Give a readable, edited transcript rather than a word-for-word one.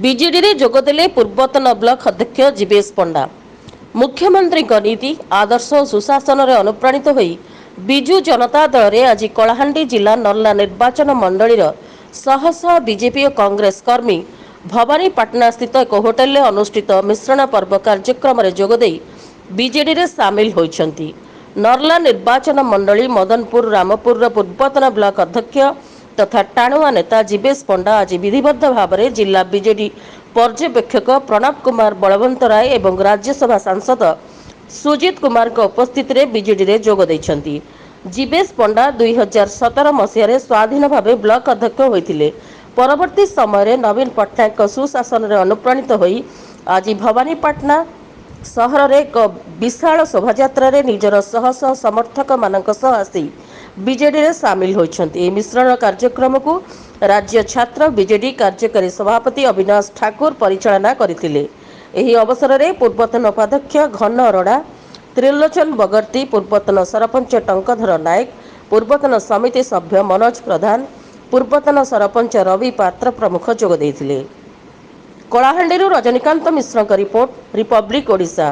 ବିଜେଡିରେ ଯୋଗଦେଲେ ପୂର୍ବତନ ବ୍ଲକ ଅଧ୍ୟକ୍ଷ ଜିବେଶ ପଣ୍ଡା। ମୁଖ୍ୟମନ୍ତ୍ରୀଙ୍କ ନୀତି ଆଦର୍ଶ ଓ ସୁଶାସନରେ ଅନୁପ୍ରାଣିତ ହୋଇ ବିଜୁ ଜନତା ଦଳରେ ଆଜି କଳାହାଣ୍ଡି ଜିଲ୍ଲା ନର୍ଲା ନିର୍ବାଚନ ମଣ୍ଡଳୀର ଶହ ଶହ ବିଜେପି ଓ କଂଗ୍ରେସ କର୍ମୀ ଭବାନୀପାଟଣାସ୍ଥିତ ଏକ ହୋଟେଲରେ ଅନୁଷ୍ଠିତ ମିଶ୍ରଣ ପର୍ବ କାର୍ଯ୍ୟକ୍ରମରେ ଯୋଗଦେଇ ବିଜେଡିରେ ସାମିଲ ହୋଇଛନ୍ତି। ନର୍ଲା ନିର୍ବାଚନ ମଣ୍ଡଳୀ ମଦନପୁର ରାମପୁରର ପୂର୍ବତନ ବ୍ଲକ ଅଧ୍ୟକ୍ଷ ତଥା ଟାଣୁଆ ନେତା ଜିବେଶ ପଣ୍ଡା ଆଜି ବିଧିବଦ୍ଧ ଭାବରେ ଜିଲ୍ଲା ବିଜେଡି ପର୍ଯ୍ୟବେକ୍ଷକ ପ୍ରଣବ କୁମାର ବଳବନ୍ତ ରାୟ ଏବଂ ରାଜ୍ୟସଭା ସାଂସଦ ସୁଜିତ କୁମାରଙ୍କ ଉପସ୍ଥିତିରେ ବିଜେଡିରେ ଯୋଗ ଦେଇଛନ୍ତି। ଜିବେଶ ପଣ୍ଡା 2017 ମସିହାରେ ସ୍ୱାଧୀନ ଭାବେ ବ୍ଲକ ଅଧ୍ୟକ୍ଷ ହୋଇଥିଲେ। ପରବର୍ତ୍ତୀ ସମୟରେ ନବୀନ ପଟ୍ଟନାୟକଙ୍କ ସୁଶାସନରେ ଅନୁପ୍ରାଣିତ ହୋଇ ଆଜି ଭବାନୀପାଟଣା ସହରରେ ଏକ ବିଶାଳ ଶୋଭାଯାତ୍ରାରେ ନିଜର ଶହ ଶହ ସମର୍ଥକମାନଙ୍କ ସହ ଆସି ବିଜେଡିରେ ସାମିଲ ହୋଇଛନ୍ତି। ଏହି ମିଶ୍ରଣ କାର୍ଯ୍ୟକ୍ରମକୁ ରାଜ୍ୟ ଛାତ୍ର ବିଜେଡି କାର୍ଯ୍ୟକାରୀ ସଭାପତି ଅବିନାଶ ଠାକୁର ପରିଚାଳନା କରିଥିଲେ। ଏହି ଅବସରରେ ପୂର୍ବତନ ଉପାଧ୍ୟକ୍ଷ ଘନ ଅରୋଡ଼ା, ତ୍ରିଲୋଚନ ବଗର୍ତ୍ତୀ, ପୂର୍ବତନ ସରପଞ୍ଚ ଟଙ୍କଧର ନାୟକ, ପୂର୍ବତନ ସମିତି ସଭ୍ୟ ମନୋଜ ପ୍ରଧାନ, ପୂର୍ବତନ ସରପଞ୍ଚ ରବି ପାତ୍ର ପ୍ରମୁଖ ଯୋଗ ଦେଇଥିଲେ। କଳାହାଣ୍ଡିରୁ ରଜନୀକାନ୍ତ ମିଶ୍ରଙ୍କ ରିପୋର୍ଟ, ରିପବ୍ଲିକ ଓଡ଼ିଶା।